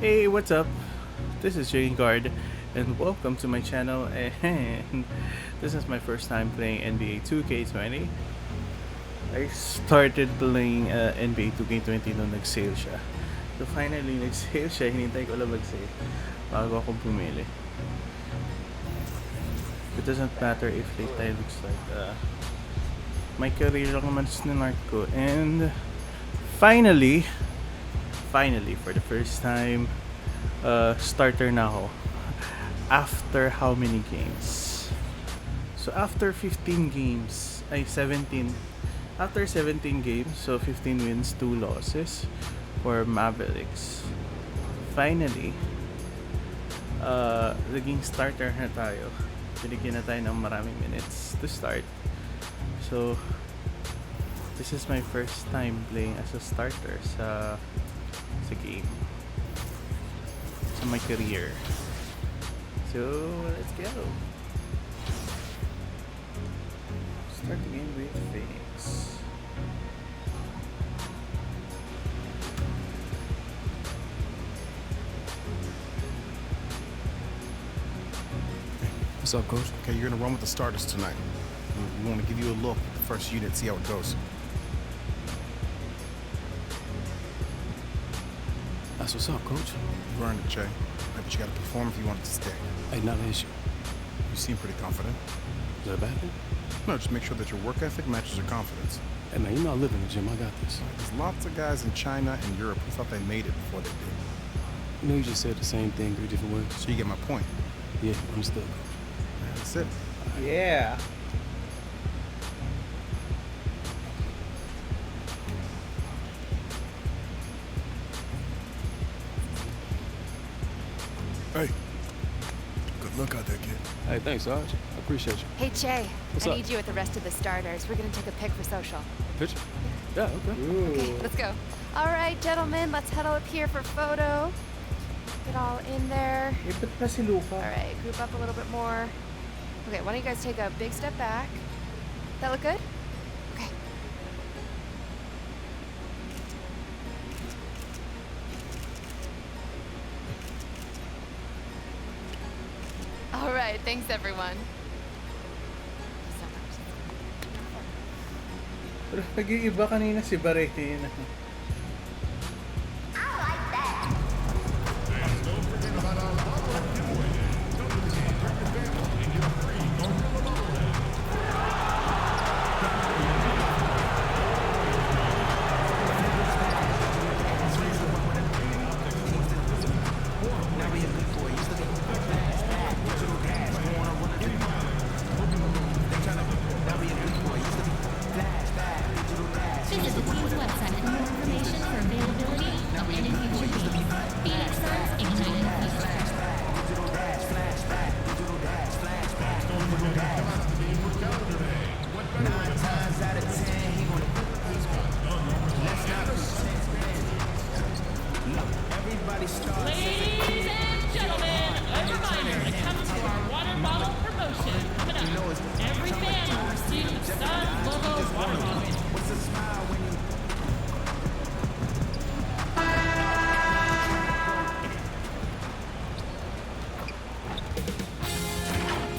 Hey, what's up? This is Jakengard, and welcome to my channel. And this is my first time playing NBA 2K20. I started playing NBA 2K20 nung nag-sale siya. So finally, nag-sale siya. Hinintay ko lang mag-sale bago ako bumili. It doesn't matter if late tayo looks like my career lang naman sinanart ko. And finally, for the first time, starter na ako. After how many games? So after 15 games, 17. After 17 games, so 15 wins, 2 losses for Mavericks. Finally, naging starter na tayo. Binigyan na tayo ng maraming minutes to start. So, this is my first time playing as a starter sa game. Sa my career. So, let's go. Start the game with Phoenix. What's up, Coach? Okay, you're gonna run with the starters tonight. We want to give you a look at the first unit, see how it goes. That's what's up, Coach. You earned it, Jay. But you gotta perform if you want it to stay. Hey, not an issue. You seem pretty confident. Is that a bad thing? No, just make sure that your work ethic matches your confidence. Hey, man, you know I live in the gym. I got this. There's lots of guys in China and Europe who thought they made it before they did. You know you just said the same thing 3 different ways. So you get my point. Yeah, understood, Coach. That's it. Yeah. Hey, good luck out there, kid. Hey, thanks, Sarge. I appreciate you. Hey, Jay. What's I up? need you with the rest of the starters. We're gonna take a pic for social. Picture? Yeah, okay. Okay, let's go. All right, gentlemen, let's huddle up here for photo. Get all in there. Eh, ba't pa si Luka? All right, group up a little bit more. Okay, why don't you guys take a big step back? That look good? Okay. All right, thanks everyone. So much. Pero nag-iiba kanina si Barete. Visit the team's website for more information for availability of any future games. Phoenix Suns Ignited Future. Ladies and gentlemen, a reminder to come to our water bottle promotion coming up. Every fan will receive the Sun logo water bottle.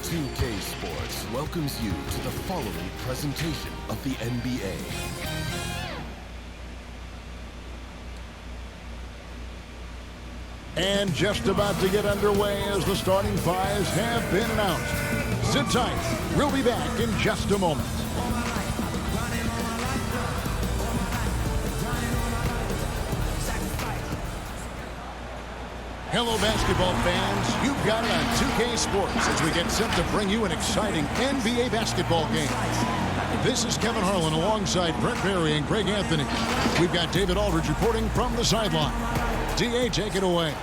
2K Sports welcomes you to the following presentation of the NBA. And just about to get underway as the starting fives have been announced. Sit tight. We'll be back in just a moment. Hello, basketball fans. You've got it on 2K Sports as we get set to bring you an exciting NBA basketball game. This is Kevin Harlan alongside Brett Berry and Greg Anthony. We've got David Aldridge reporting from the sideline. DA, take it away.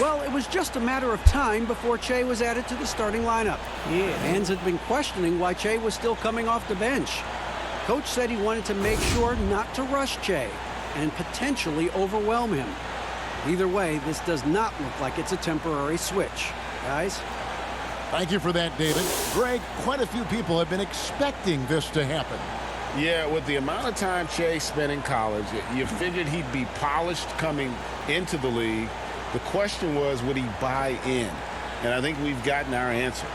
Well, it was just a matter of time before Che was added to the starting lineup. Yeah. Fans had been questioning why Che was still coming off the bench. Coach said he wanted to make sure not to rush Che and potentially overwhelm him. Either way, this does not look like it's a temporary switch. Guys? Thank you for that, David. Greg, quite a few people have been expecting this to happen. Yeah, with the amount of time Che spent in college, you figured he'd be polished coming into the league. The question was, would he buy in? And I think we've gotten our answer.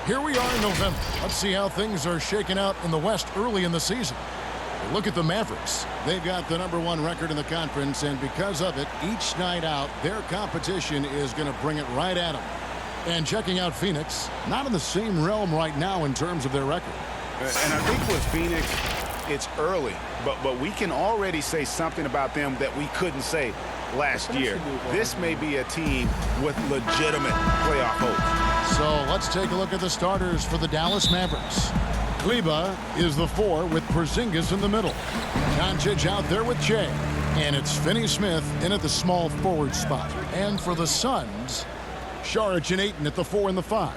Here we are in November. Let's see how things are shaking out in the West early in the season. Look at the Mavericks. They've got the #1 record in the conference, and because of it, each night out, their competition is going to bring it right at them. And checking out Phoenix, not in the same realm right now in terms of their record. And I think with Phoenix, it's early, but we can already say something about them that we couldn't say last year. This may be a team with legitimate playoff hopes. So let's take a look at the starters for the Dallas Mavericks. Kleba is the 4 with Porzingis in the middle. Doncic out there with Che. And it's Finney-Smith in at the small forward spot. And for the Suns, Saric and Ayton at the 4 and the 5.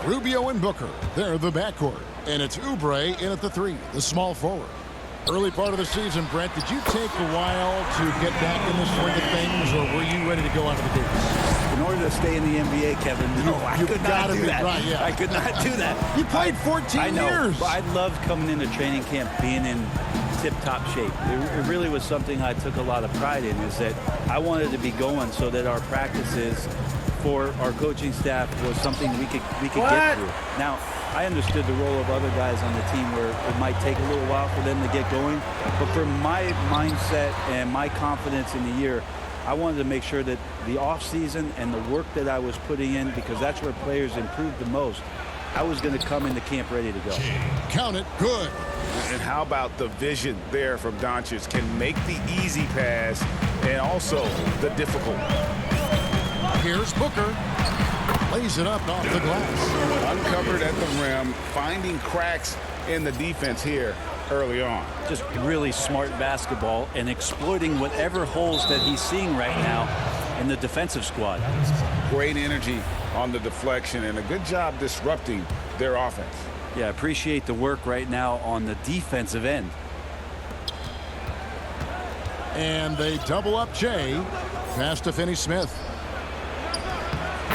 Rubio and Booker, they're the backcourt. And it's Oubre in at the 3, the small forward. Early part of the season, Brent, did you take a while to get back in the swing of things, or were you ready to go out of the gates? In order to stay in the NBA, Kevin, I could not do that. Right, yeah. I could not do that. You played 14 years. But I loved coming into training camp being in tip-top shape. It really was something I took a lot of pride in, is that I wanted to be going so that our practices for our coaching staff was something we could get through. Now, I understood the role of other guys on the team where it might take a little while for them to get going. But for my mindset and my confidence in the year, I wanted to make sure that the offseason and the work that I was putting in, because that's where players improved the most, I was going to come into camp ready to go. Count it. Good. And how about the vision there from Doncic? Can make the easy pass and also the difficult. Here's Booker. Lays it up off the glass. Uncovered at the rim, finding cracks in the defense here early on. Just really smart basketball and exploiting whatever holes that he's seeing right now in the defensive squad. Great energy on the deflection and a good job disrupting their offense. Yeah, appreciate the work right now on the defensive end. And they double up Che. Pass to Finney-Smith.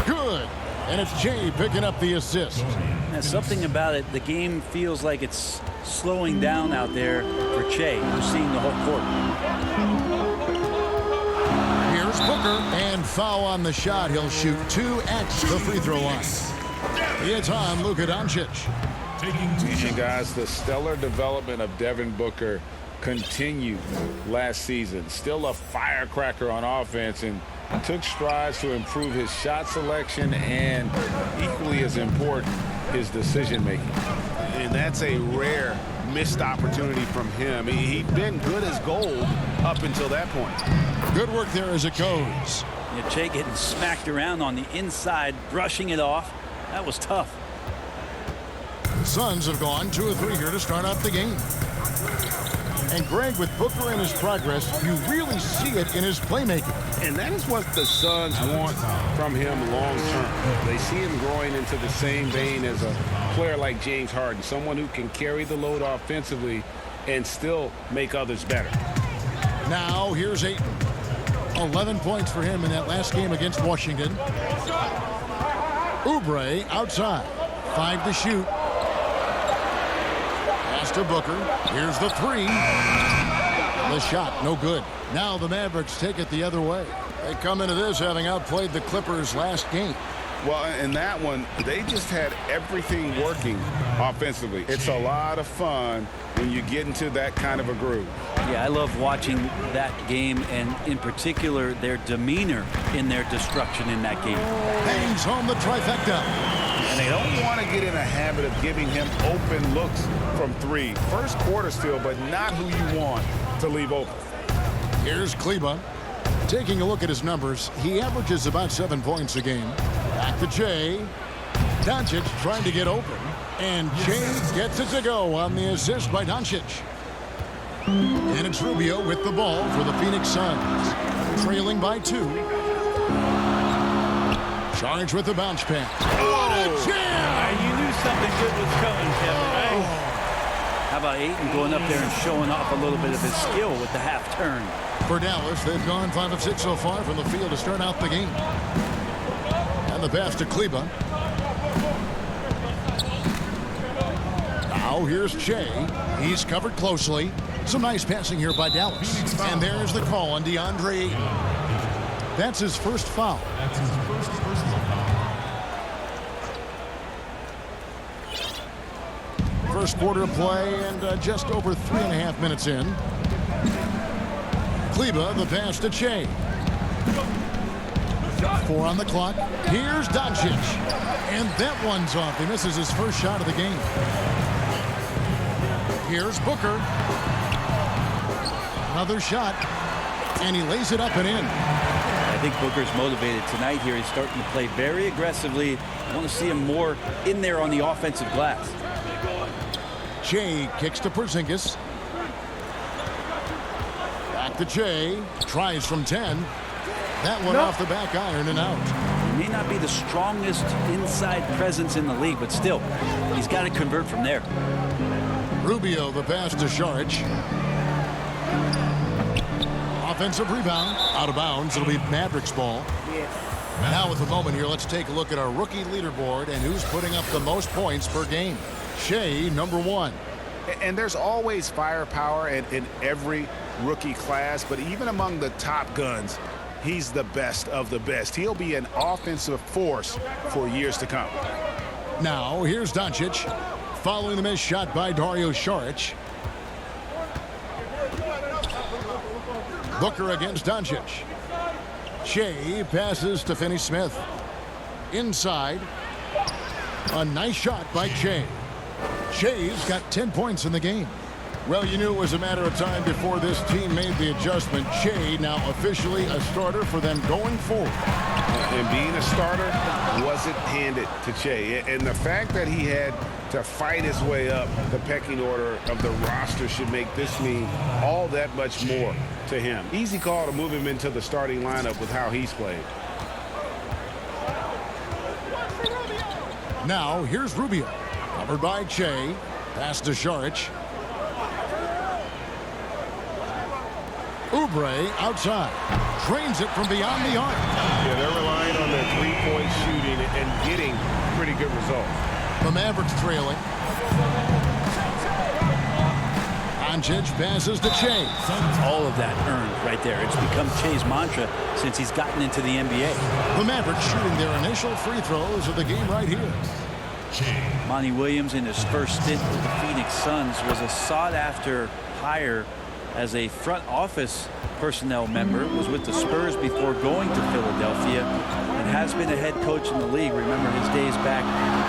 Good. And it's Che picking up the assist. There's something about it. The game feels like it's slowing down out there for Che. You're seeing the whole court. Here's Booker. And foul on the shot. He'll shoot 2 at the free throw line. It's on Luka Doncic. And guys, the stellar development of Devin Booker continued last season. Still a firecracker on offense, and took strides to improve his shot selection and, equally as important, his decision making. And that's a rare missed opportunity from him. He'd been good as gold up until that point. Good work there as it goes. Yeah, Che getting smacked around on the inside, brushing it off. That was tough. Suns have gone 2 of 3 here to start out the game. And Greg, with Booker and his progress, you really see it in his playmaking. And that is what the Suns want from him long term. They see him growing into the same vein as a player like James Harden, someone who can carry the load offensively and still make others better. Now here's Ayton. 11 points for him in that last game against Washington. Oubre outside. 5 to shoot. Pass to Booker. Here's the 3. The shot, no good. Now the Mavericks take it the other way. They come into this having outplayed the Clippers last game. Well, in that one, they just had everything working offensively. It's a lot of fun when you get into that kind of a groove. Yeah, I love watching that game, and in particular, their demeanor in their destruction in that game. Bangs home the trifecta. And they don't want to get in a habit of giving him open looks from 3. First quarter still, but not who you want to leave open. Here's Kleba. Taking a look at his numbers, he averages about 7 points a game. Back to Che. Doncic trying to get open. And Che gets it to go on the assist by Doncic. And it's Rubio with the ball for the Phoenix Suns. Trailing by 2. Charged with the bounce pass. What a jam! You knew something good was coming, Kevin, right? How about Ayton going up there and showing off a little bit of his skill with the half turn? For Dallas, they've gone 5 of 6 so far from the field to start out the game. And the pass to Kleba. Now here's Che. He's covered closely. Some nice passing here by Dallas. And there's the call on DeAndre Ayton. That's his first foul. First quarter of play and just over 3.5 minutes in. Kleba, the pass to Che. 4 on the clock. Here's Doncic. And that one's off. He misses his first shot of the game. Here's Booker. Another shot. And he lays it up and in. I think Booker's motivated tonight here. He's starting to play very aggressively. I want to see him more in there on the offensive glass. Che kicks to Porzingis. Back to Che. Tries from 10. That one off the back iron and out. He may not be the strongest inside presence in the league, but still, he's got to convert from there. Rubio, the pass to Saric. Offensive rebound. Out of bounds. It'll be Mavericks ball. Now with the moment here, let's take a look at our rookie leaderboard and who's putting up the most points per game. Shea, number 1. And there's always firepower in every rookie class, but even among the top guns, he's the best of the best. He'll be an offensive force for years to come. Now, here's Doncic. Following the missed shot by Dario Saric. Booker against Doncic. Shea passes to Finney-Smith. Inside. A nice shot by Shea. Shea's got 10 points in the game. Well, you knew it was a matter of time before this team made the adjustment. Shea now officially a starter for them going forward. And being a starter wasn't handed to Che. And the fact that he had to fight his way up the pecking order of the roster should make this mean all that much more to him. Easy call to move him into the starting lineup with how he's played. Now, here's Rubio. Covered by Che. Pass to Saric. Oubre outside. Drains it from beyond the arc. Yeah, they're relying on their three-point shooting and getting pretty good results. The Mavericks trailing. Doncic passes to Che. All of that earned right there. It's become Che's mantra since he's gotten into the NBA. The Mavericks shooting their initial free throws of the game right here. Monty Williams in his first stint with the Phoenix Suns was a sought-after hire as a front office personnel member, was with the Spurs before going to Philadelphia, and has been a head coach in the league. Remember his days back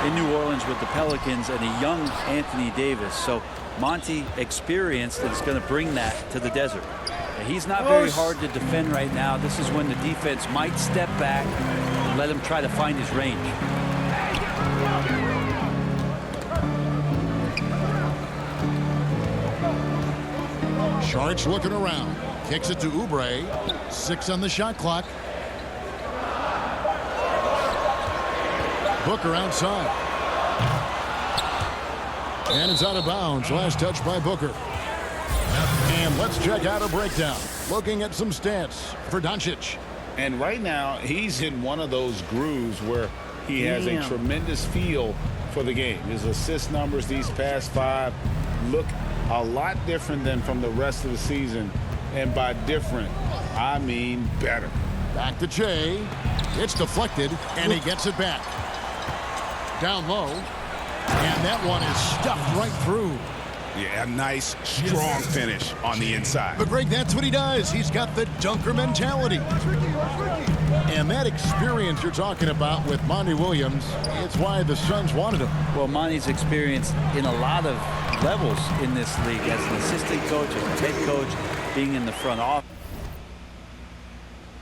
in New Orleans with the Pelicans and a young Anthony Davis. So Monty experienced and is going to bring that to the desert. And he's not very hard to defend right now. This is when the defense might step back and let him try to find his range. Saric looking around. Kicks it to Oubre. 6 on the shot clock. Booker outside. And it's out of bounds. Last touch by Booker. And let's check out a breakdown. Looking at some stats for Doncic. And right now, he's in one of those grooves where he has a tremendous feel for the game. His assist numbers these past 5 look a lot different than from the rest of the season. And by different, I mean better. Back to Che. It's deflected, and he gets it back. Down low. And that one is stuffed right through. Yeah, a nice, strong finish on the inside. But, Greg, that's what he does. He's got the dunker mentality. And that experience you're talking about with Monty Williams, it's why the Suns wanted him. Well, Monty's experienced in a lot of levels in this league as an assistant coach, as a head coach, being in the front office.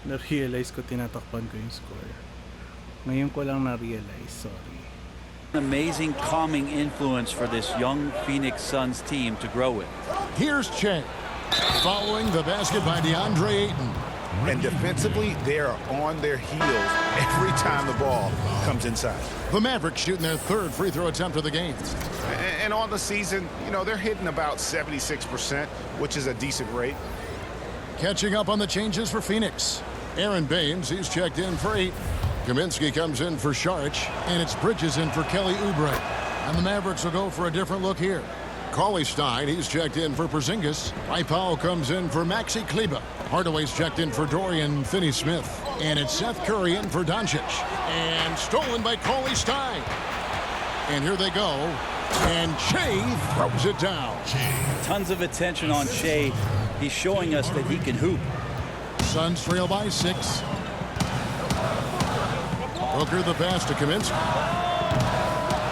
Na-realize ko tinatakpan ko yung score. Ngayon ko lang na-realize, sorry. An amazing calming influence for this young Phoenix Suns team to grow with. Here's Che. Following the basket by DeAndre Ayton. And defensively, they are on their heels every time the ball comes inside. The Mavericks shooting their 3rd free throw attempt of the game. And on the season, you know, they're hitting about 76%, which is a decent rate. Catching up on the changes for Phoenix. Aaron Baines, he's checked in for 8. Kaminsky comes in for Saric, and it's Bridges in for Kelly Oubre. And the Mavericks will go for a different look here. Cauley Stein, he's checked in for Porzingis. Powell comes in for Maxi Kleber. Hardaway's checked in for Dorian Finney-Smith. And it's Seth Curry in for Doncic. And stolen by Cauley Stein. And here they go. And Shea throws it down. Tons of attention on Shea. He's showing us that he can hoop. Suns trail by 6. Booker the pass to Kaminsky.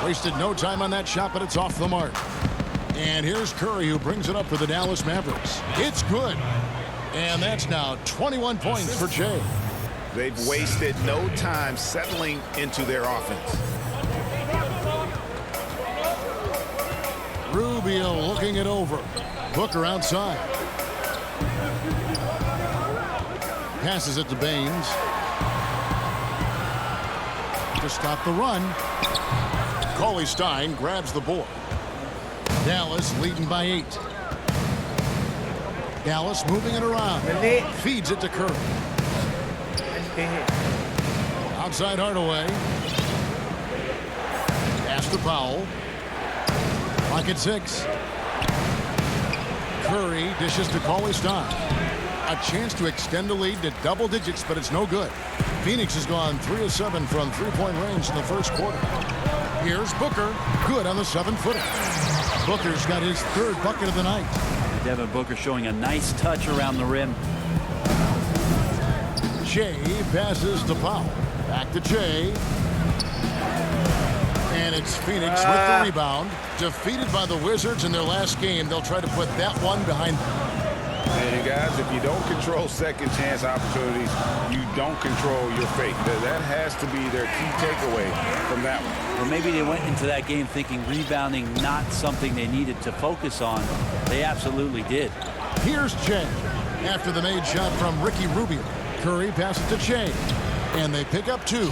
Wasted no time on that shot, but it's off the mark. And here's Curry, who brings it up for the Dallas Mavericks. It's good. And that's now 21 points for Shea. They've wasted no time settling into their offense. Rubio looking it over. Booker outside. Passes it to Baines. To stop the run. Cauley Stein grabs the board. Dallas leading by 8. Dallas moving it around. Feeds it to Curry. Outside Hardaway. Pass to Powell. Clock at 6. Curry dishes to Cauley Stein. A chance to extend the lead to double digits, but it's no good. Phoenix has gone 3 of 7 from three-point range in the first quarter. Here's Booker. Good on the 7-footer. Booker's got his 3rd bucket of the night. Devin Booker showing a nice touch around the rim. Shea passes to Powell. Back to Shea. And it's Phoenix with the rebound. Defeated by the Wizards in their last game. They'll try to put that one behind them. And you guys, if you don't control second chance opportunities, you don't control your fate. That has to be their key takeaway from that one. Or maybe they went into that game thinking rebounding not something they needed to focus on. They absolutely did. Here's Shea. After the made shot from Ricky Rubio. Curry passes to Shea. And they pick up 2.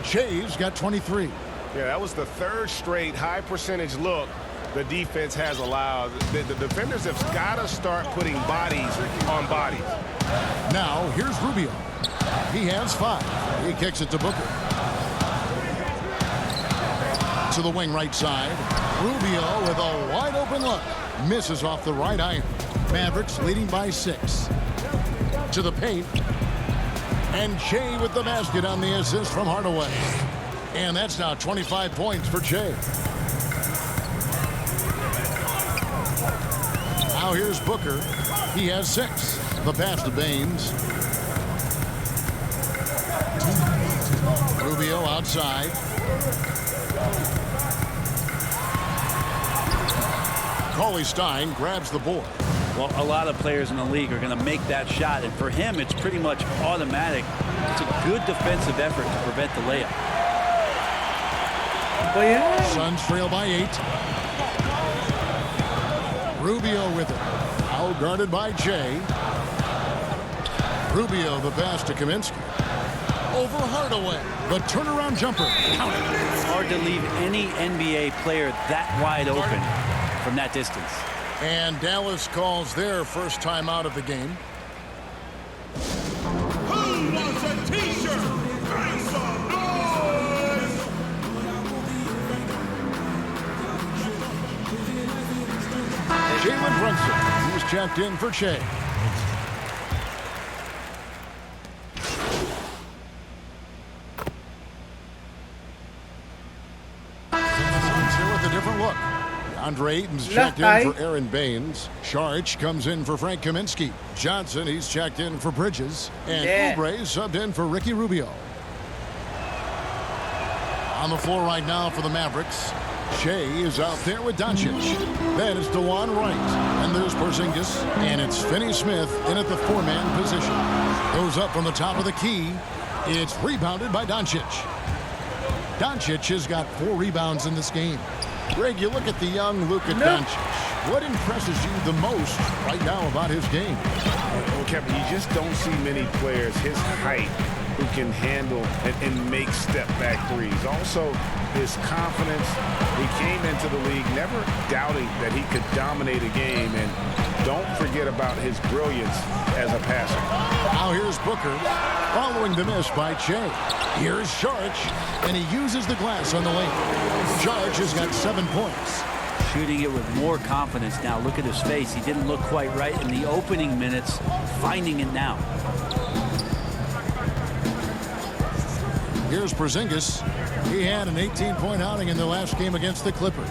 Shea's got 23. Yeah, that was the 3rd straight high percentage look the defense has allowed. The defenders have got to start putting bodies on bodies. Now, here's Rubio. He has 5. He kicks it to Booker. To the wing right side. Rubio with a wide open look. Misses off the right iron. Mavericks leading by 6. To the paint. And Shea with the basket on the assist from Hardaway. And that's now 25 points for Shea. Now here's Booker. He has 6. The pass to Baines. Rubio outside. Cauley Stein grabs the board. Well, a lot of players in the league are going to make that shot, and for him, it's pretty much automatic. It's a good defensive effort to prevent the layup. Suns trail by 8. Rubio with it. Out guarded by Shea. Rubio the pass to Kaminsky. Over Hardaway. The turnaround jumper. Count it. It's hard to leave any NBA player that wide open from that distance. And Dallas calls their first time out of the game. Who wants a t-shirt? Make some noise! Jalen Brunson. He's checked in for Shea. Suns here with a different look. Andre Ayton's checked in for Aaron Baines. Saric comes in for Frank Kaminsky. Johnson, he's checked in for Bridges. And Oubre subbed in for Ricky Rubio. On the floor right now for the Mavericks. Shea is out there with Doncic. Then it's DeJuan Wright. And there's Porzingis. And it's Finney-Smith in at the 4-man position. Goes up from the top of the key. It's rebounded by Doncic. Doncic has got 4 rebounds in this game. Greg, you look at the young Luka Doncic. what impresses you the most right now about his game? Well, Kevin, you just don't see many players his height who can handle and make step-back threes. Also, his confidence. He came into the league never doubting that he could dominate a game, and don't forget about his brilliance as a passer. Now here's Booker following the miss by Che. Here's Sharch, and he uses the glass on the lane. Sharch has got 7 points. Shooting it with more confidence now. Look at his face. He didn't look quite right in the opening minutes. Finding it now. Here's Porzingis. He had an 18-point outing in the last game against the Clippers.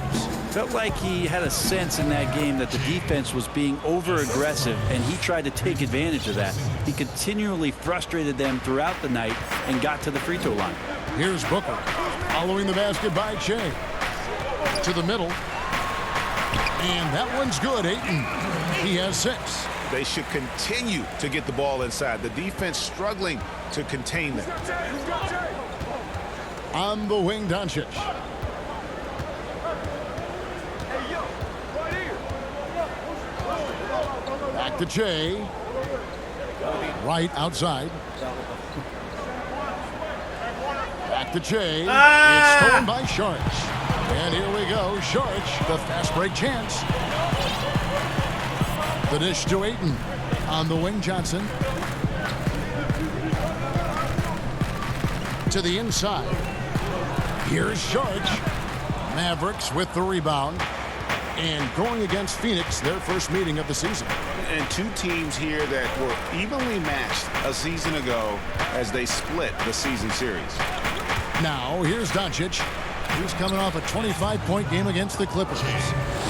Felt like he had a sense in that game that the defense was being over-aggressive, and he tried to take advantage of that. He continually frustrated them throughout the night and got to the free throw line. Here's Booker following the basket by Che. To the middle. And that one's good. Ayton. He has 6. They should continue to get the ball inside. The defense struggling to contain them. On the wing, Doncic. Back to Che. Right outside. Back to Che. It's stolen by Sharch. And here we go. Sharch, the fast break chance. The dish to Ayton. On the wing, Johnson. To the inside. Here's Sharch. Mavericks with the rebound. And going against Phoenix, their first meeting of the season. And two teams here that were evenly matched a season ago as they split the season series. Now, here's Doncic. He's coming off a 25-point game against the Clippers.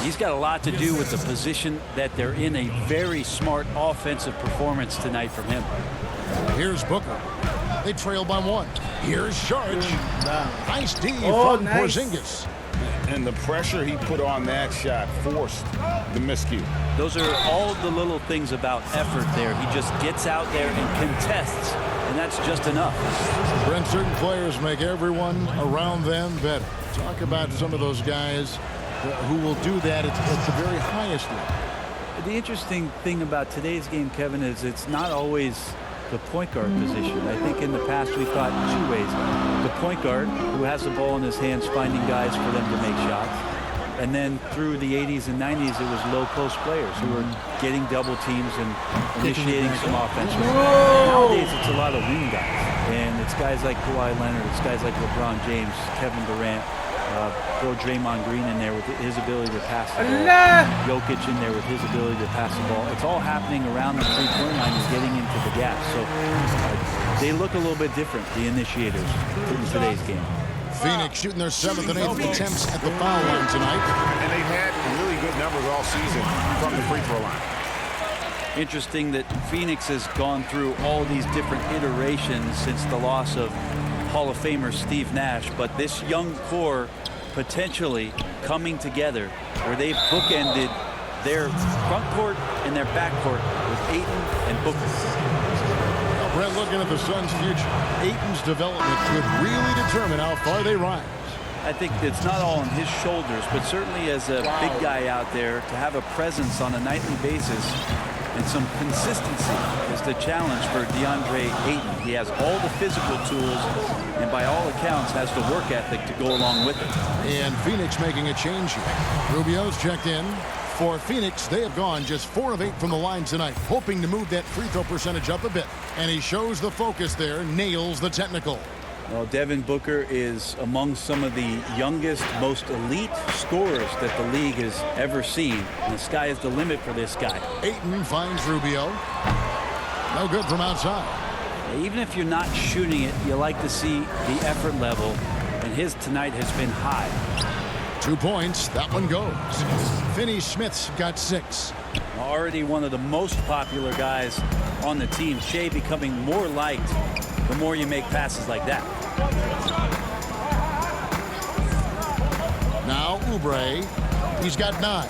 He's got a lot to do with the position that they're in. A very smart offensive performance tonight from him. Here's Booker. They trail by 1. Here's Sharch. Nice D Oh, from nice. Porzingis. And the pressure he put on that shot forced the miscue. Those are all the little things about effort there. He just gets out there and contests, and that's just enough. Brent, certain players make everyone around them better. Talk about some of those guys who will do that at the very highest level. The interesting thing about today's game, Kevin, is it's not always the point guard position. I think in the past we thought 2 ways. The point guard, who has the ball in his hands, finding guys for them to make shots. And then through the 80s and 90s, it was low post players who were getting double teams and initiating some offense. Nowadays, it's a lot of wing guys. And it's guys like Kawhi Leonard, it's guys like LeBron James, Kevin Durant. Throw Draymond Green in there with his ability to pass the ball. Jokic in there with his ability to pass the ball. It's all happening around the three-point line and getting into the gap. So they look a little bit different, the initiators, in today's game. Phoenix shooting their 7th and 8th attempts at the foul line tonight. And they've had really good numbers all season from the free throw line. Interesting that Phoenix has gone through all these different iterations since the loss of Hall of Famer Steve Nash, but this young core potentially coming together where they've bookended their front court and their back court with Ayton and Booker. Now, Brett, looking at the Suns' future, Ayton's development could really determine how far they rise. I think it's not all on his shoulders, but certainly as a big guy out there, to have a presence on a nightly basis and some consistency is the challenge for DeAndre Ayton. He has all the physical tools and by all accounts has the work ethic to go along with it. And Phoenix making a change here. Rubio's checked in. For Phoenix, they have gone just 4 of 8 from the line tonight, hoping to move that free throw percentage up a bit. And he shows the focus there, nails the technical. Well, Devin Booker is among some of the youngest, most elite scorers that the league has ever seen. And the sky is the limit for this guy. Ayton finds Rubio. No good from outside. Even if you're not shooting it, you like to see the effort level, and his tonight has been high. 2 points. That one goes. Finney-Smith's got 6. Already one of the most popular guys on the team. Shea becoming more liked the more you make passes like that. Now Oubre. He's got 9.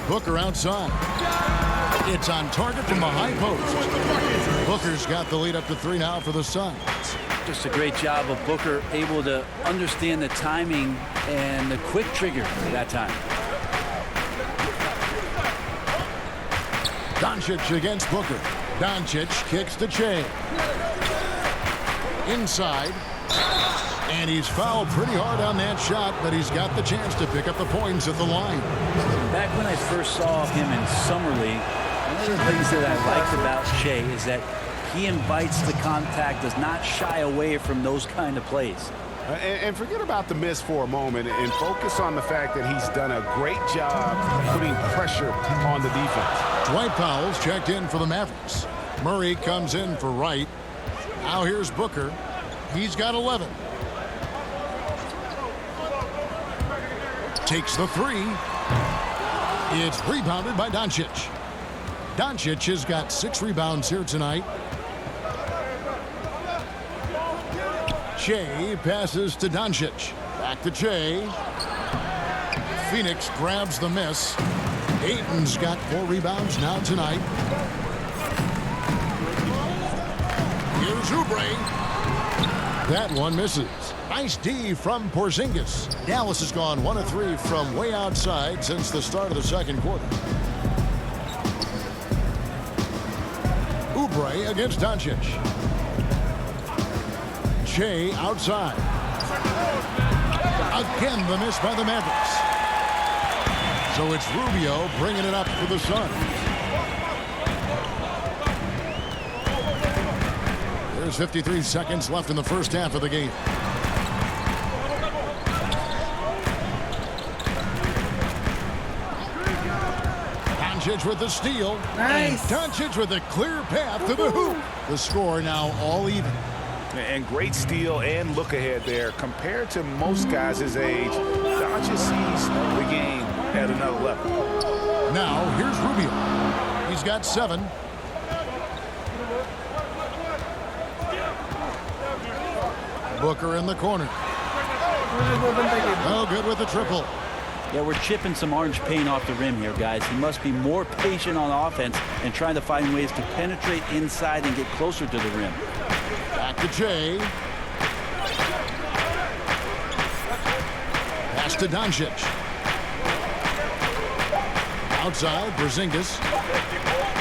Booker outside. It's on target from the high post. Booker's got the lead up to 3 now for the Suns. Just a great job of Booker able to understand the timing and the quick trigger that time. Doncic against Booker. Doncic kicks to Che. Inside. And he's fouled pretty hard on that shot, but he's got the chance to pick up the points at the line. Back when I first saw him in Summer League, one of the things that I liked about Che is that he invites the contact, does not shy away from those kind of plays. And forget about the miss for a moment and focus on the fact that he's done a great job putting pressure on the defense. Dwight Powell's checked in for the Mavericks. Murray comes in for Wright. Now here's Booker. He's got 11. Takes the three. It's rebounded by Doncic. Doncic has got 6 rebounds here tonight. Che passes to Doncic. Back to Che. Phoenix grabs the miss. Ayton's got 4 rebounds now tonight. Here's Oubre. That one misses. Nice D from Porzingis. Dallas has gone 1 of 3 from way outside since the start of the second quarter. Oubre against Doncic. Che outside. Again, the miss by the Mavericks. So it's Rubio bringing it up for the Suns. There's 53 seconds left in the first half of the game. Doncic with the steal. Nice. Doncic with a clear path to the hoop. The score now all even. And great steal and look ahead there. Compared to most guys his age, Doncic sees the game at another level. Now here's Rubio. He's got 7. Booker in the corner. No good with the triple. Yeah, we're chipping some orange paint off the rim here, guys. He must be more patient on offense and trying to find ways to penetrate inside and get closer to the rim. Back to Che. Pass to Doncic. Outside, Porzingis.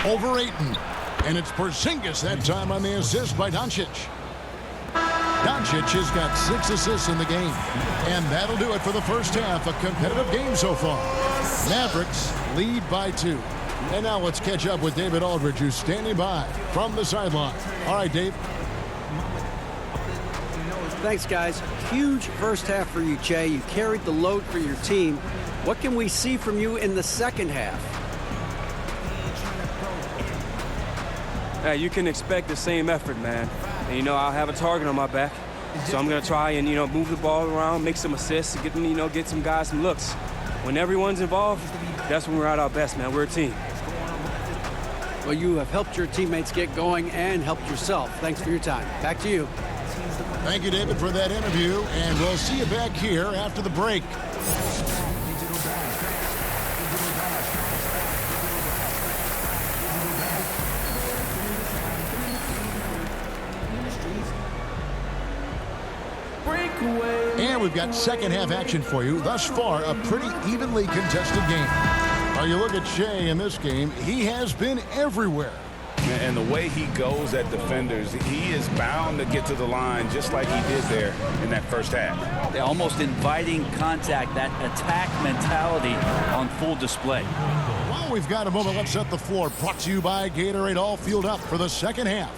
Over Ayton. And it's Porzingis that time on the assist by Doncic. Doncic has got 6 assists in the game. And that'll do it for the first half. A competitive game so far. Mavericks lead by 2. And now let's catch up with David Aldridge, who's standing by from the sideline. All right, Dave. Thanks, guys. Huge first half for you, Che. You carried the load for your team. What can we see from you in the second half? You can expect the same effort, man. And, I'll have a target on my back. So I'm going to try and, move the ball around, make some assists, get some guys some looks. When everyone's involved, that's when we're at our best, man. We're a team. Well, you have helped your teammates get going and helped yourself. Thanks for your time. Back to you. Thank you, David, for that interview. And we'll see you back here after the break. And we've got second half action for you. Thus far, a pretty evenly contested game. Now you look at Che in this game, he has been everywhere. And the way he goes at defenders, he is bound to get to the line just like he did there in that first half. They're almost inviting contact, that attack mentality on full display. Well, we've got a moment. Let's set the floor. Brought to you by Gatorade, all fueled up for the second half.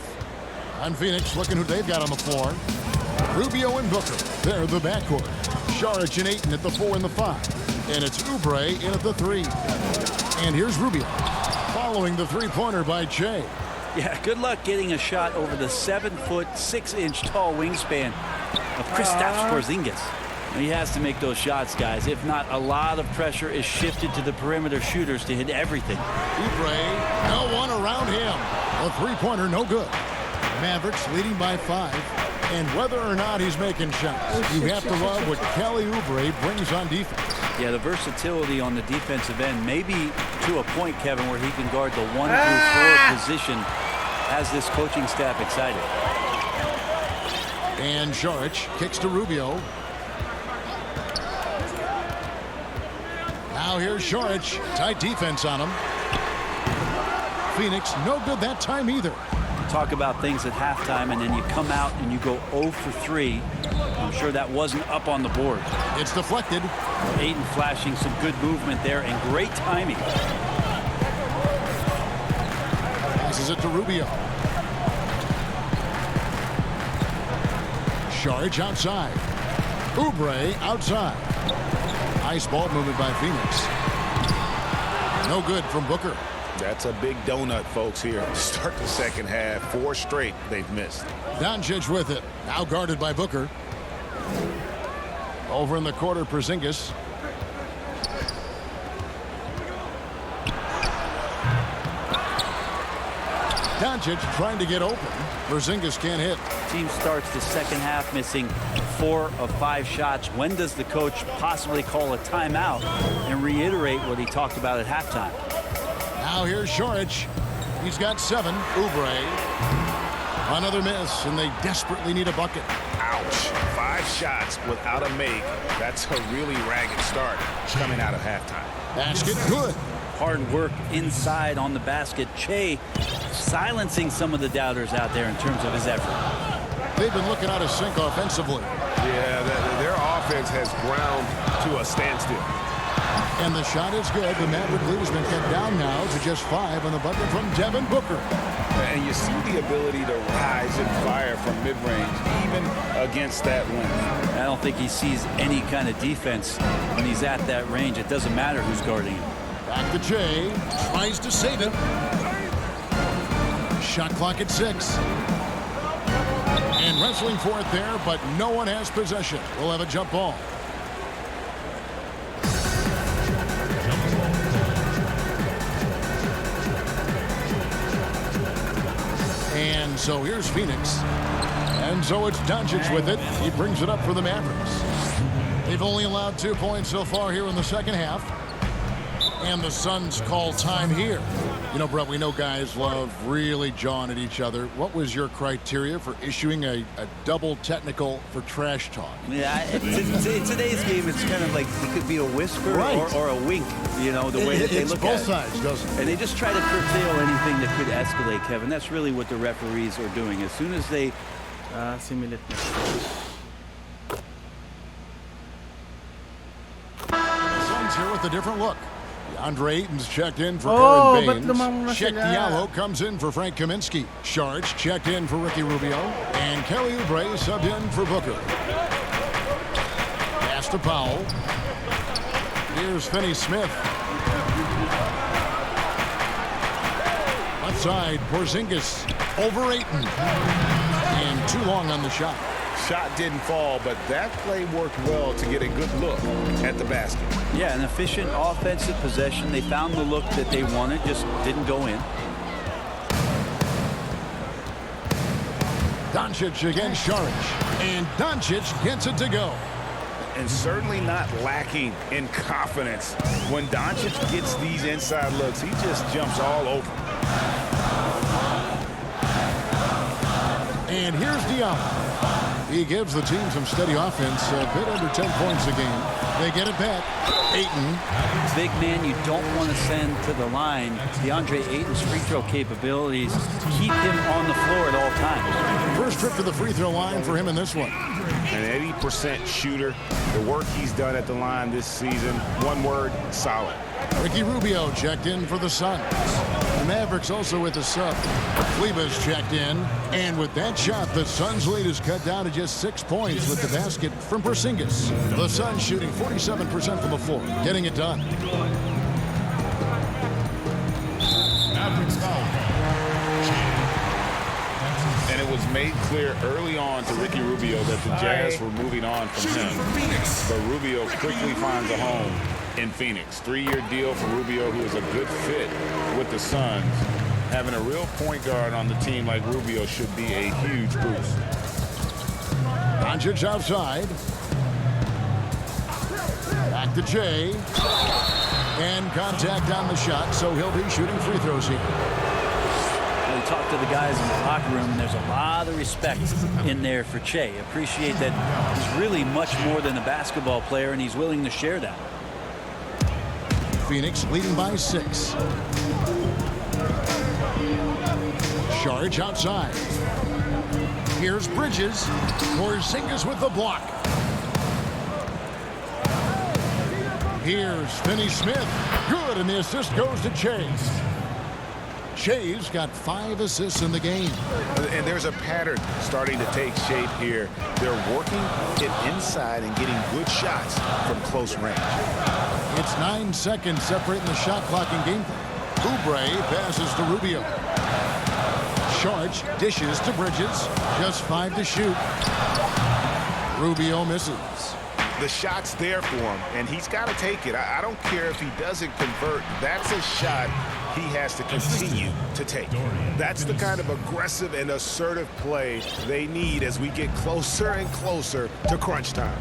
And Phoenix looking who they've got on the floor. Rubio and Booker, they're the backcourt. Saric and Ayton at the 4 and the 5. And it's Oubre in at the 3. And here's Rubio, following the three-pointer by Che. Yeah, good luck getting a shot over the 7-foot, 6-inch tall wingspan of Kristaps Porzingis. He has to make those shots, guys. If not, a lot of pressure is shifted to the perimeter shooters to hit everything. Oubre, no one around him. A three-pointer, no good. Mavericks leading by 5. And whether or not he's making shots, you have to love what Kelly Oubre brings on defense. Yeah, the versatility on the defensive end, maybe to a point, Kevin, where he can guard the 1 through 4 position, has this coaching staff excited. And Šarić kicks to Rubio. Now here's Šarić. Tight defense on him. Phoenix no good that time either. Talk about things at halftime, and then you come out and you go 0 for 3. I'm sure that wasn't up on the board. It's deflected. Ayton flashing some good movement there and great timing. Passes it to Rubio. Šarić outside. Oubre outside. Nice ball movement by Phoenix. No good from Booker. That's a big donut, folks, here. Start the second half. 4 straight they've missed. Doncic with it. Now guarded by Booker. Over in the quarter, Porzingis. Doncic trying to get open. Porzingis can't hit. Team starts the second half missing 4 of 5 shots. When does the coach possibly call a timeout and reiterate what he talked about at halftime? Now here's Šarić. He's got 7. Oubre. Another miss, and they desperately need a bucket. Ouch. 5 shots without a make. That's a really ragged start coming out of halftime. Basket good. Hard work inside on the basket. Che silencing some of the doubters out there in terms of his effort. They've been looking out of sync offensively. Yeah, their offense has ground to a standstill. And the shot is good. The Maverick lead has been cut down now to just 5 on the bucket from Devin Booker. And you see the ability to rise and fire from mid-range, even against that length. I don't think he sees any kind of defense when he's at that range. It doesn't matter who's guarding him. Back to Jay. Tries to save it. Shot clock at 6. And wrestling for it there, but no one has possession. We'll have a jump ball. And so here's Phoenix. And so it's Doncic with it. He brings it up for the Mavericks. They've only allowed 2 points so far here in the second half. And the Suns call time here. You know, Brett, we know guys love really jawing at each other. What was your criteria for issuing a double technical for trash talk? Yeah, in today's game, it's kind of like it could be a whisper or a wink, you know, the way that they look at it. It's both sides, doesn't it? And they just try to curtail anything that could escalate, Kevin. That's really what the referees are doing. As soon as they... Similit na. Suns here with a different look. DeAndre Ayton's checked in for Ba't Aaron lumang na Baines. Sheck sila? Diallo comes in for Frank Kaminsky. Šarić checked in for Ricky Rubio. And Kelly Oubre subbed in for Booker. Pass to Powell. Here's Finney Smith. Left side, Porzingis over Ayton. And too long on the shot. Shot didn't fall, but that play worked well to get a good look at the basket. Yeah, an efficient offensive possession. They found the look that they wanted, just didn't go in. Doncic against Šarić. And Doncic gets it to go. And certainly not lacking in confidence. When Doncic gets these inside looks, he just jumps all over. And here's Diallo. He gives the team some steady offense, a bit under 10 points a game. They get it back. Ayton. Big man you don't want to send to the line. DeAndre Ayton's free throw capabilities keep him on the floor at all times. First trip to the free throw line for him in this one. An 80% shooter. The work he's done at the line this season, one word, solid. Ricky Rubio checked in for the Suns. The Mavericks also with a sub. Kleba's checked in. And with that shot, the Suns' lead is cut down to just 6 points with the basket from Porzingis. The Suns shooting 47% from the floor, getting it done. Mavericks foul. And it was made clear early on to Ricky Rubio that the Jazz were moving on from him. But Rubio quickly finds a home in Phoenix. 3-year deal for Rubio, who is a good fit with the Suns. Having a real point guard on the team like Rubio should be a huge boost. Doncic outside. Back to Jay. And contact on the shot, so he'll be shooting free throws here. We talked to the guys in the locker room, and there's a lot of respect in there for Che. Appreciate that he's really much more than a basketball player, and he's willing to share that. Phoenix leading by 6. Charge outside. Here's Bridges. Porzingis with the block. Here's Finney Smith. Good, and the assist goes to Chase. Che's got 5 assists in the game. And there's a pattern starting to take shape here. They're working it inside and getting good shots from close range. It's 9 seconds separating the shot clock in game. Oubre passes to Rubio. Charge dishes to Bridges. Just 5 to shoot. Rubio misses. The shot's there for him, and he's got to take it. I don't care if he doesn't convert. That's a shot he has to continue to take. That's the kind of aggressive and assertive play they need as we get closer and closer to crunch time.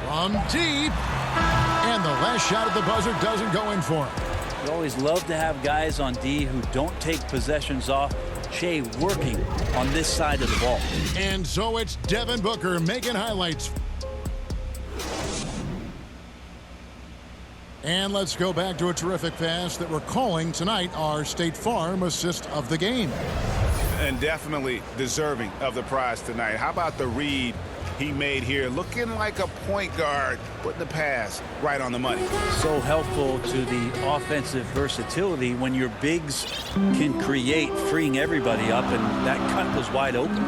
From deep. And the last shot at the buzzer doesn't go in for him. We always love to have guys on D who don't take possessions off. Che working on this side of the ball. And so it's Devin Booker making highlights. And let's go back to a terrific pass that we're calling tonight our State Farm assist of the game. And definitely deserving of the prize tonight. How about the read he made here? Looking like a point guard, putting the pass right on the money. So helpful to the offensive versatility when your bigs can create, freeing everybody up, and that cut was wide open.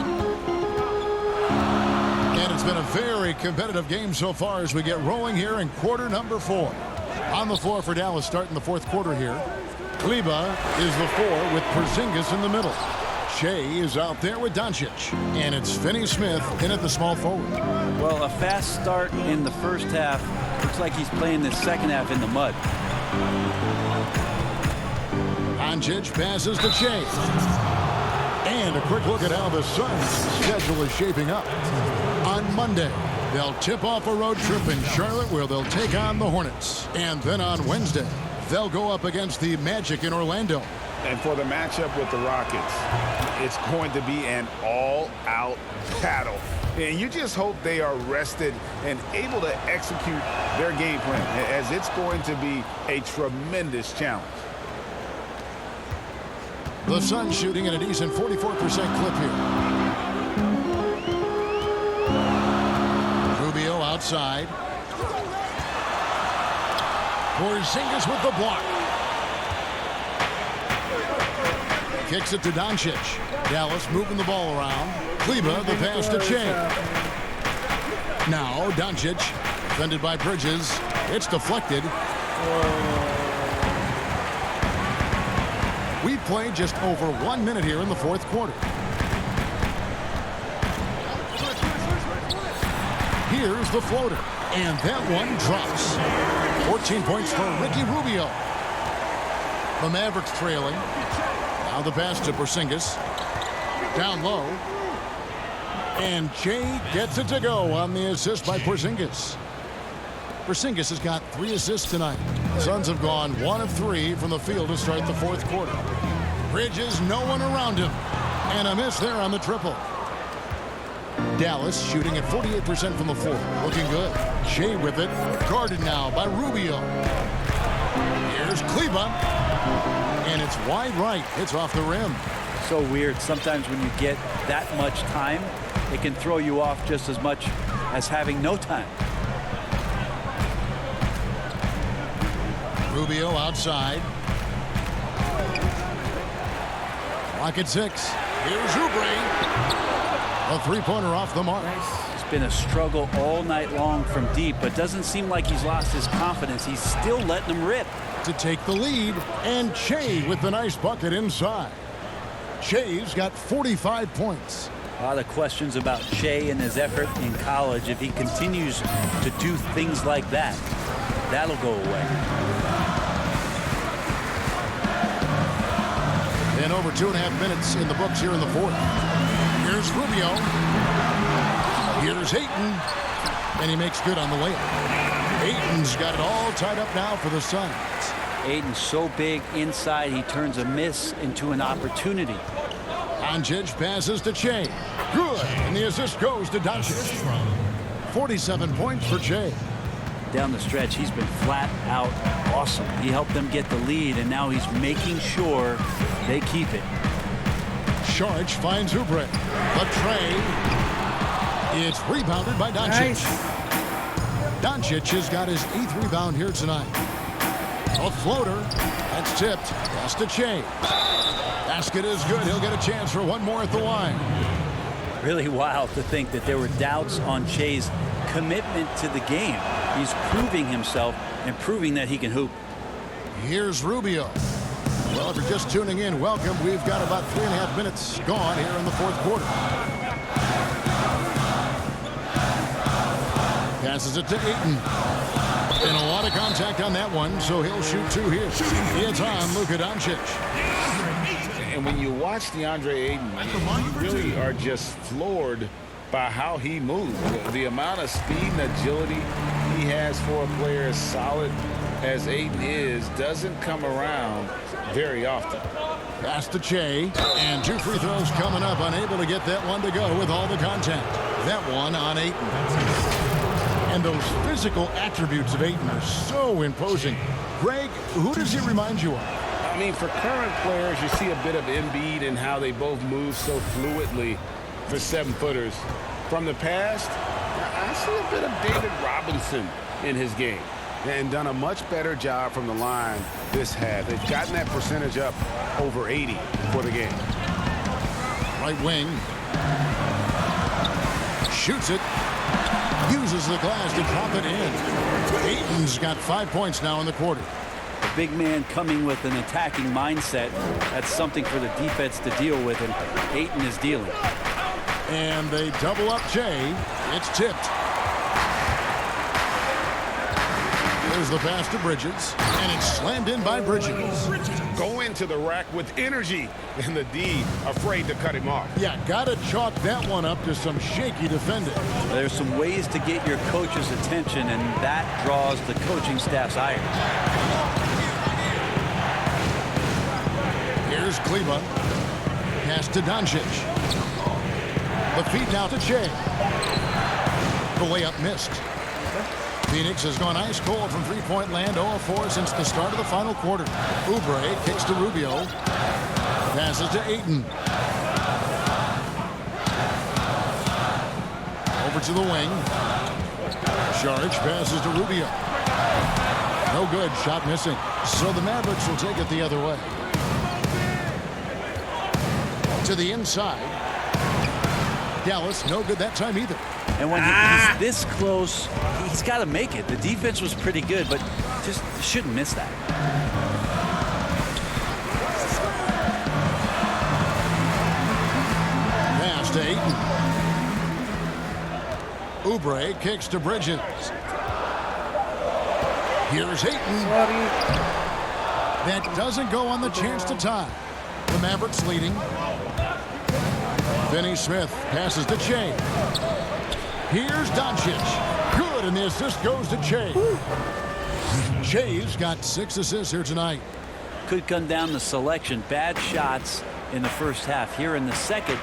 And it's been a very competitive game so far as we get rolling here in quarter number 4. On the floor for Dallas starting the 4th quarter here. Kleba is the 4 with Porzingis in the middle. Che is out there with Doncic. And it's Finney Smith in at the small forward. Well, a fast start in the first half. Looks like he's playing the second half in the mud. Doncic passes to Che. And a quick look at how the Suns' schedule is shaping up. On Monday, they'll tip off a road trip in Charlotte where they'll take on the Hornets. And then on Wednesday, they'll go up against the Magic in Orlando. And for the matchup with the Rockets, it's going to be an all-out battle. And you just hope they are rested and able to execute their game plan, as it's going to be a tremendous challenge. The Suns shooting at a decent 44% clip here. Rubio outside. Porzingis with the block. Kicks it to Doncic. Dallas moving the ball around. Kleba the pass to Che. Now Doncic defended by Bridges. It's deflected. We played just over 1 minute here in the 4th quarter. Here's the floater. And that one drops. 14 points for Ricky Rubio. The Mavericks trailing. Now the pass to Porzingis. Down low. And Che gets it to go on the assist by Porzingis. Porzingis has got 3 assists tonight. The Suns have gone 1 of 3 from the field to start the 4th quarter. Bridges, no one around him. And a miss there on the triple. Dallas shooting at 48% from the floor. Looking good. Che with it. Guarded now by Rubio. Here's Kleba. And it's wide right. It's off the rim. So weird. Sometimes when you get that much time, it can throw you off just as much as having no time. Rubio outside. Clock at 6. Here's Oubre. A 3-pointer off the mark. It's been a struggle all night long from deep, but doesn't seem like he's lost his confidence. He's still letting them rip. To take the lead, and Che with the nice bucket inside. Che's got 45 points. A lot of questions about Che and his effort in college. If he continues to do things like that, that'll go away. And over 2.5 minutes in the books here in the 4th. Here's Rubio. Here's Ayton. And he makes good on the layup. Ayton's got it all tied up now for the Suns. Ayton's so big inside, he turns a miss into an opportunity. Doncic passes to Che. Good. And the assist goes to Doncic. 47 points for Che. Down the stretch, he's been flat out awesome. He helped them get the lead, and now he's making sure they keep it. Sharch finds Oubre. The tray. It's rebounded by Doncic. Nice. Doncic has got his 8th rebound here tonight. A floater. That's tipped. Pass to Che. Basket is good. He'll get a chance for one more at the line. Really wild to think that there were doubts on Che's commitment to the game. He's proving himself and proving that he can hoop. Here's Rubio. Well, if you're just tuning in, welcome. We've got about 3.5 minutes gone here in the 4th quarter. Passes it to Ayton. And a lot of contact on that one, so he'll shoot 2 here. It's on Luka Doncic. And when you watch DeAndre Ayton, you really are just floored by how he moves. The amount of speed and agility he has for a player as solid as Ayton is doesn't come around very often. Pass to Che, and 2 free throws coming up. Unable to get that one to go with all the contact. That one on Ayton. And those physical attributes of Ayton are so imposing. Greg, who does he remind you of? I mean, for current players, you see a bit of Embiid and how they both move so fluidly for 7-footers. From the past, I see a bit of David Robinson in his game and done a much better job from the line this half. They've gotten that percentage up over 80 for the game. Right wing. Shoots it. Uses the glass to drop it in. Ayton's got 5 points now in the quarter. A big man coming with an attacking mindset. That's something for the defense to deal with, and Ayton is dealing. And they double up Che. It's tipped. There's the pass to Bridges, and it's slammed in by Bridges. Go into the rack with energy, and the D afraid to cut him off. Yeah, gotta chalk that one up to some shaky defending. There's some ways to get your coach's attention, and that draws the coaching staff's ire. Here's Kleba. Pass to Doncic. The feed now to Che. The layup missed. Phoenix has gone ice cold from three-point land, 0-4 since the start of the final quarter. Oubre kicks to Rubio. Passes to Ayton. Over to the wing. Sharch passes to Rubio. No good. Shot missing. So the Mavericks will take it the other way. To the inside. Dallas, no good that time either. And when he's this close, he's got to make it. The defense was pretty good, but just shouldn't miss that. Pass to Ayton. Oubre kicks to Bridges. Here's Ayton. That doesn't go on the chance to tie. The Mavericks leading. Finney Smith passes to Che. Here's Doncic. Good, and the assist goes to Che. Che's got 6 assists here tonight. Could come down to selection. Bad shots in the first half. Here in the second,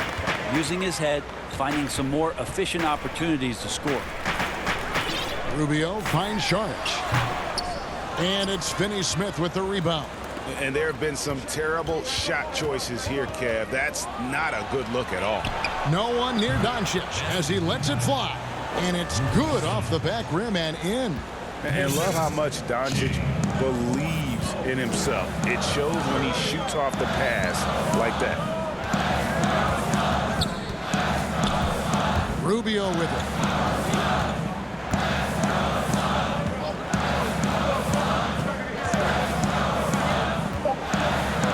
using his head, finding some more efficient opportunities to score. Rubio finds Sharch. And it's Finney Smith with the rebound. And there have been some terrible shot choices here, Kev. That's not a good look at all. No one near Doncic as he lets it fly. And it's good off the back rim and in. And love how much Doncic believes in himself. It shows when he shoots off the pass like that. Rubio with it.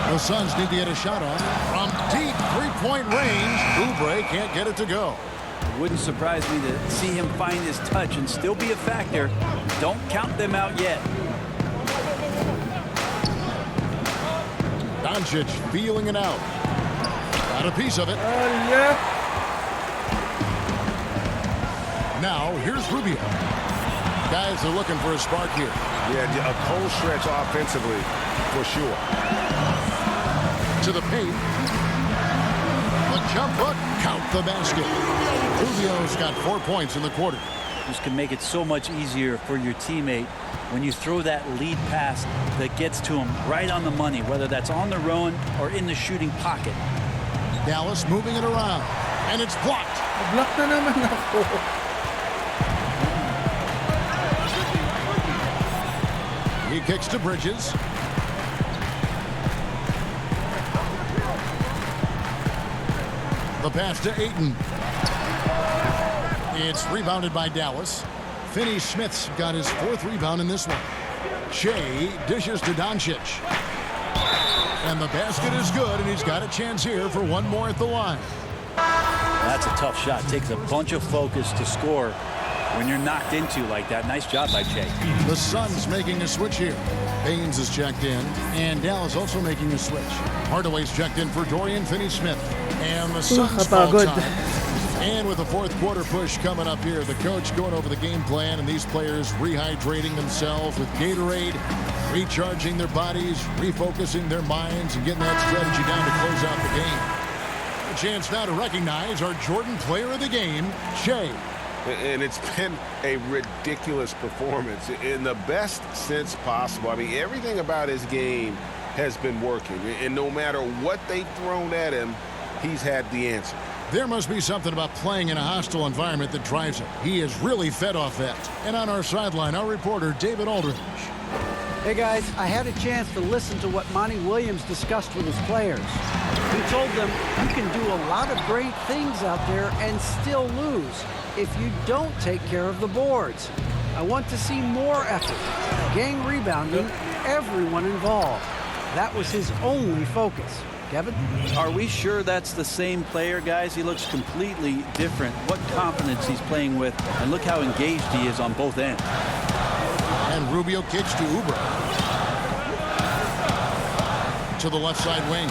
The Suns need to get a shot on from deep three-point range. Oubre can't get it to go. It wouldn't surprise me to see him find his touch and still be a factor. Don't count them out yet. Doncic feeling it out. Got a piece of it. Now, here's Rubio. Guys are looking for a spark here. Yeah, a cold stretch offensively, for sure. To the paint. jump hook. Count the basket. Rubio's got 4 points in the quarter. This can make it so much easier for your teammate when you throw that lead pass that gets to him right on the money, whether that's on the run or in the shooting pocket. Dallas moving it around, and it's blocked. Block na naman ako. He kicks to Bridges. The pass to Ayton. It's rebounded by Dallas. Finney-Smith's got his 4th rebound in this one. Shea dishes to Doncic. And the basket is good, and he's got a chance here for one more at the line. That's a tough shot. Takes a bunch of focus to score when you're knocked into like that. Nice job by Shea. The Suns making a switch here. Haynes is checked in, and Dallas also making a switch. Hardaway's checked in for Dorian Finney-Smith. And the Suns fall time. And with the 4th quarter push coming up here, the coach going over the game plan, and these players rehydrating themselves with Gatorade, recharging their bodies, refocusing their minds, and getting that strategy down to close out the game. A chance now to recognize our Jordan player of the game, Shea. And it's been a ridiculous performance in the best sense possible. I mean, everything about his game has been working. And no matter what they've thrown at him, he's had the answer. There must be something about playing in a hostile environment that drives him. He is really fed off that. And on our sideline, our reporter, David Aldridge. Hey guys, I had a chance to listen to what Monty Williams discussed with his players. He told them you can do a lot of great things out there and still lose if you don't take care of the boards. I want to see more effort, gang rebounding, everyone involved. That was his only focus. Kevin? Are we sure that's the same player, guys? He looks completely different. What confidence he's playing with, and look how engaged he is on both ends. And Rubio kicks to Oubre. To the left side wing.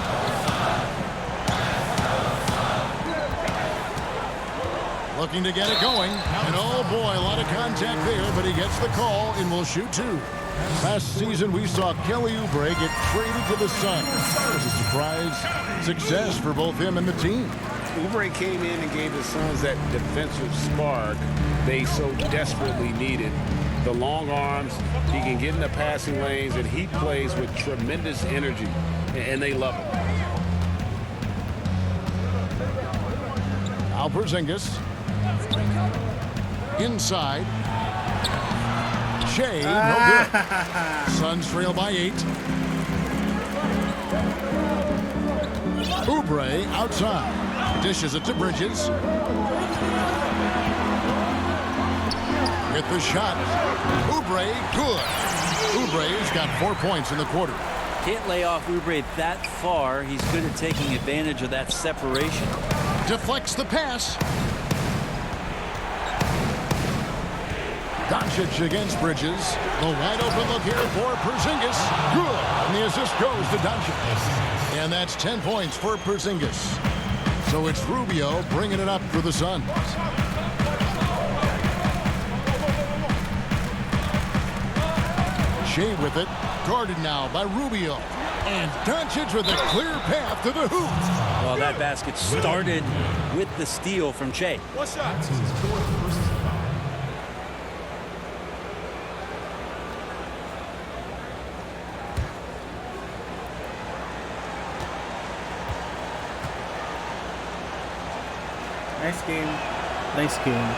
Looking to get it going. And oh boy, a lot of contact there, but he gets the call and will shoot 2. Last season, we saw Kelly Oubre get traded to the Suns. It was a surprise success for both him and the team. Oubre came in and gave the Suns that defensive spark they so desperately needed. The long arms, he can get in the passing lanes, and he plays with tremendous energy, and they love him. Al Porzingis. Inside. Shea, no good. Suns trail by 8. Oubre outside. Dishes it to Bridges. With the shot. Oubre, good. Oubre's got 4 points in the quarter. Can't lay off Oubre that far. He's good at taking advantage of that separation. Deflects the pass. Doncic against Bridges. The wide open look here for Porzingis. Good. And the assist goes to Doncic. And that's 10 points for Porzingis. So it's Rubio bringing it up for the Suns. Shea with it. Guarded now by Rubio. And Doncic with a clear path to the hoop. Well, that basket started with the steal from Shea. What's up? Nice game. Nice game.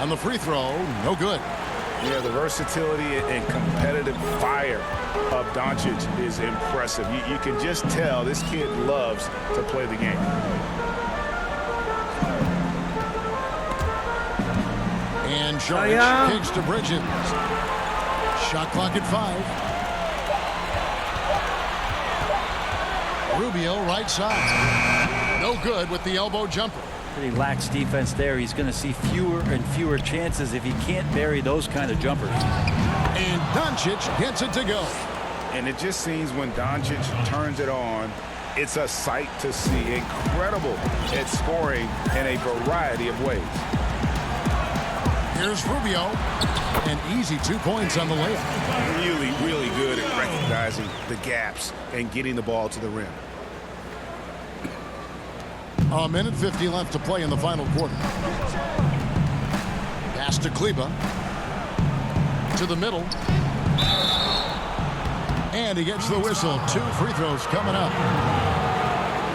On the free throw, no good. Yeah, the versatility and competitive fire of Doncic is impressive. You can just tell this kid loves to play the game. And Sharp kicks to Bridges. Shot clock at 5. Rubio right side. No good with the elbow jumper. Pretty lax defense there. He's going to see fewer and fewer chances if he can't bury those kind of jumpers. And Doncic gets it to go. And it just seems when Doncic turns it on, it's a sight to see. Incredible at scoring in a variety of ways. Here's Rubio. An easy 2 points on the layup. Really, really good at recognizing the gaps and getting the ball to the rim. A minute 50 left to play in the final quarter. Pass to Kleba. To the middle. And he gets the whistle. 2 free throws coming up.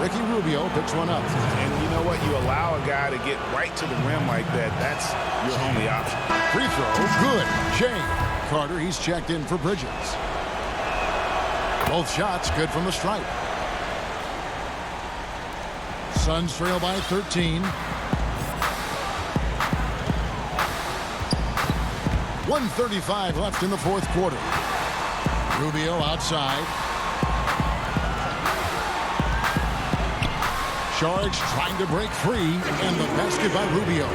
Ricky Rubio picks one up. And you know what? You allow a guy to get right to the rim like that. That's your only option. Free throw. Good. Jay Carter, he's checked in for Bridges. Both shots good from the stripe. Suns trail by 13. 1:35 left in the fourth quarter. Rubio outside. Sharks trying to break free, and the basket by Rubio.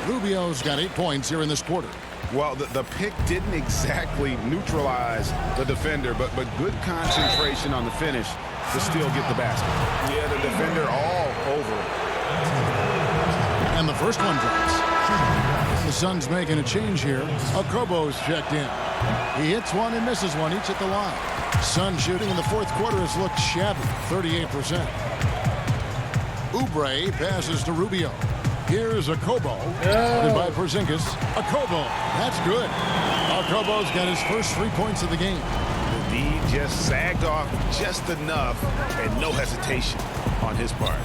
Rubio's got 8 points here in this quarter. Well, the pick didn't exactly neutralize the defender, but good concentration on the finish to still get the basket. Yeah, the defender all over it. And the first one drops. The Suns making a change here. Okobo's checked in. He hits one and misses one, each at the line. Sun shooting in the fourth quarter has looked shabby, 38%. Oubre passes to Rubio. Here's Okobo. Guarded by Porzingis. Okobo. That's good. Okobo's got his first 3 points of the game. The D just sagged off just enough, and no hesitation on his part.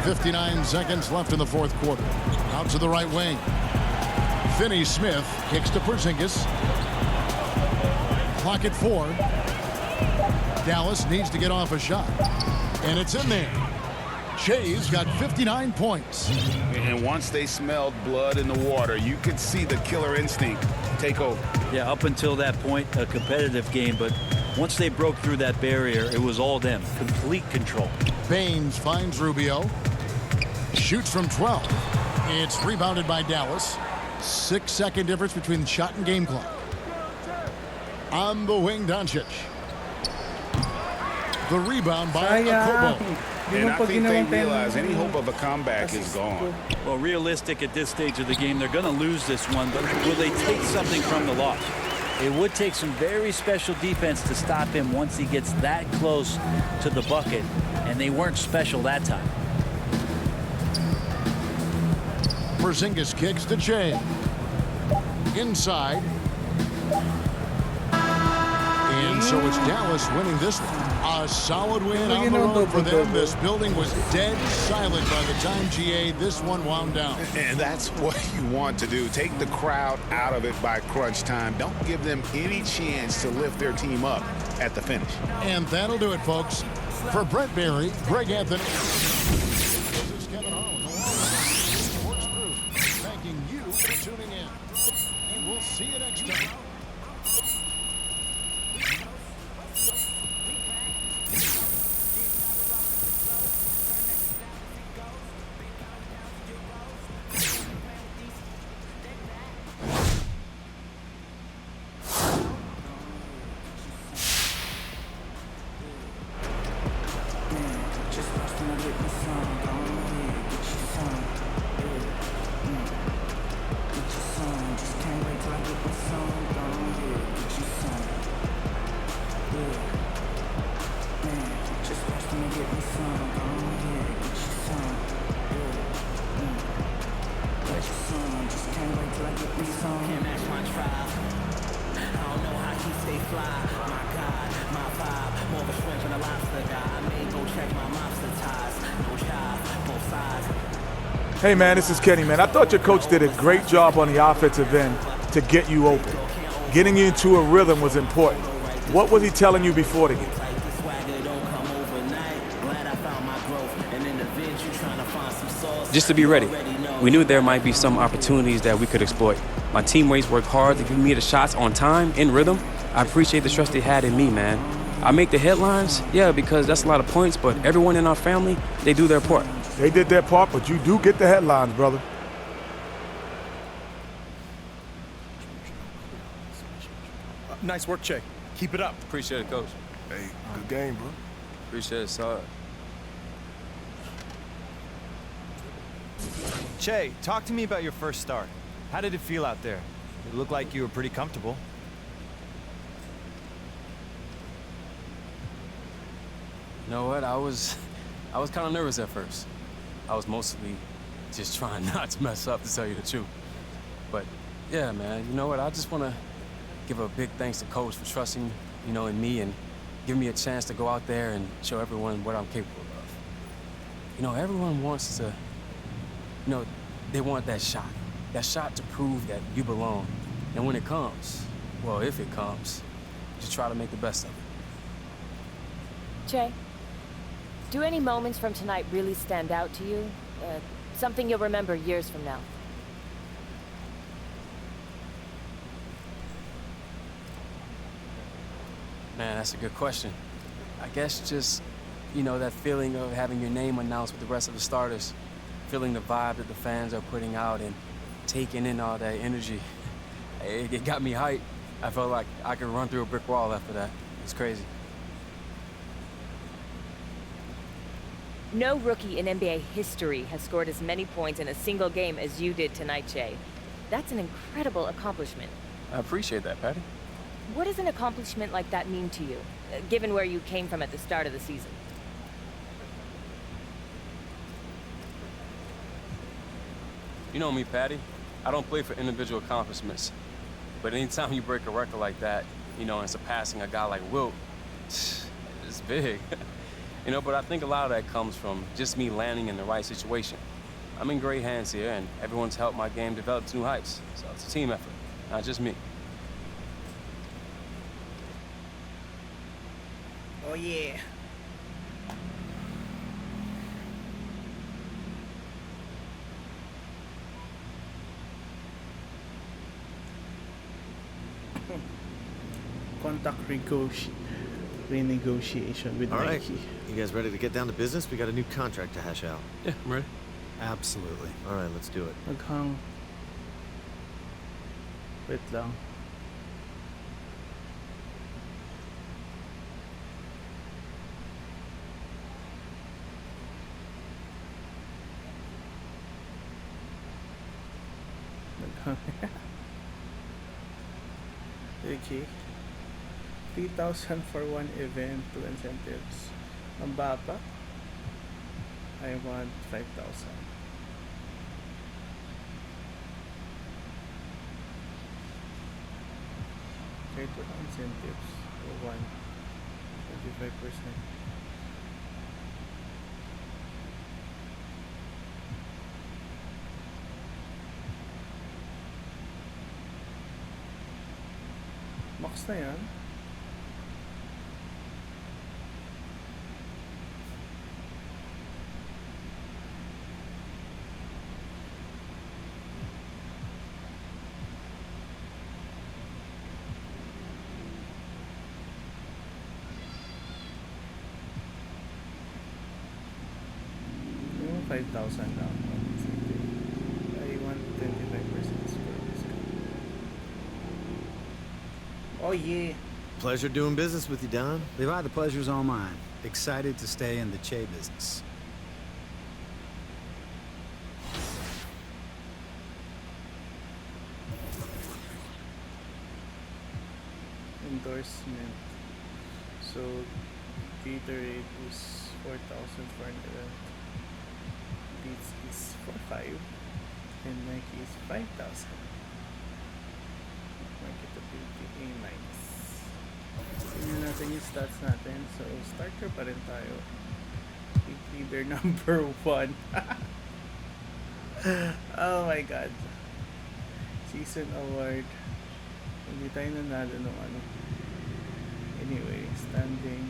59 seconds left in the fourth quarter. Out to the right wing. Finney-Smith kicks to Porzingis. Clock at 4. Dallas needs to get off a shot. And it's in there. Shay's got 59 points. And once they smelled blood in the water, you could see the killer instinct take over. Yeah, up until that point, a competitive game, but once they broke through that barrier, it was all them. Complete control. Baines finds Rubio. Shoots from 12. It's rebounded by Dallas. 6-second difference between the shot and game clock. On the wing, Doncic. The rebound by Okobo. And I think they realize any hope of a comeback is gone. Well, realistic at this stage of the game, they're going to lose this one, but will they take something from the loss? It would take some very special defense to stop him once he gets that close to the bucket, and they weren't special that time. Porzingis kicks to Jay. Inside. And so it's Dallas winning this one. A solid win on the road for them. This building was dead silent by the time, GA, this one wound down. And that's what you want to do. Take the crowd out of it by crunch time. Don't give them any chance to lift their team up at the finish. And that'll do it, folks. For Brent Barry, Greg Anthony. This is Kevin Harlan, along with the Sports Crew, thanking you for tuning in. And we'll see you next time. Hey man, this is Kenny, man. I thought your coach did a great job on the offensive end to get you open. Getting you into a rhythm was important. What was he telling you before the game? Just to be ready. We knew there might be some opportunities that we could exploit. My teammates worked hard to give me the shots on time, in rhythm. I appreciate the trust they had in me, man. I make the headlines, yeah, because that's a lot of points, but everyone in our family, they do their part. They did their part, but you do get the headlines, brother. Nice work, Che. Keep it up. Appreciate it, Coach. Hey, good game, bro. Appreciate it, Sarge. Che, talk to me about your first start. How did it feel out there? It looked like you were pretty comfortable. You know what? I was kind of nervous at first. I was mostly just trying not to mess up, to tell you the truth. But yeah, man, you know what? I just want to give a big thanks to Coach for trusting, you know, in me and giving me a chance to go out there and show everyone what I'm capable of. You know, everyone wants to, you know, they want that shot to prove that you belong. And when it comes, well, if it comes, just try to make the best of it. Che, do any moments from tonight really stand out to you? Something you'll remember years from now? Man, that's a good question. I guess just, you know, that feeling of having your name announced with the rest of the starters, feeling the vibe that the fans are putting out and taking in all that energy. It got me hyped. I felt like I could run through a brick wall after that. It's crazy. No rookie in NBA history has scored as many points in a single game as you did tonight, Che. That's an incredible accomplishment. I appreciate that, Patty. What does an accomplishment like that mean to you, given where you came from at the start of the season? You know me, Patty. I don't play for individual accomplishments. But anytime you break a record like that, you know, and surpassing a guy like Wilt, it's big. You know, but I think a lot of that comes from just me landing in the right situation. I'm in great hands here, and everyone's helped my game develop to new heights. So it's a team effort, not just me. Oh yeah. Contract renegotiation with All right. Nike. You guys ready to get down to business? We got a new contract to hash out. Yeah, I'm ready. Absolutely. All right, let's do it. Naghang. Wait lang. Okay. 3,000 for one event, 2 incentives. Ang baba. I want 5,000. Okay, 2 incentives for one. 25%. Max na yan. Yung 5,000 lang. I want 25% score discount. Oh yeah. Pleasure doing business with you, Don. Levi, the pleasure's all mine. Excited to stay in the Che business. Endorsement. So Gatorade is 4,000 for an event. Beats is 4,500 and Nike is 5,000. Marketability A-. Tingnan natin yung stats natin. So starter pa rin tayo. Big leader number 1. Oh my god. Season award. Hindi tayo nanalo nung ano. Anyway, standing.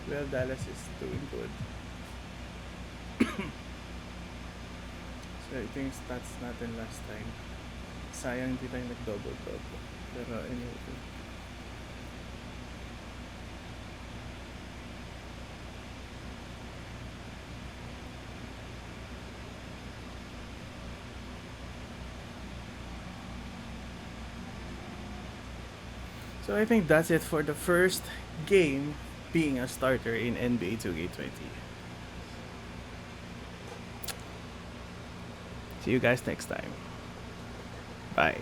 Well, Dallas is doing good. So ito yung stats natin last time. Sayang hindi tayo nag-double-double. Pero anyway. So I think that's it for the first game being a starter in NBA 2K20. See you guys next time. Bye.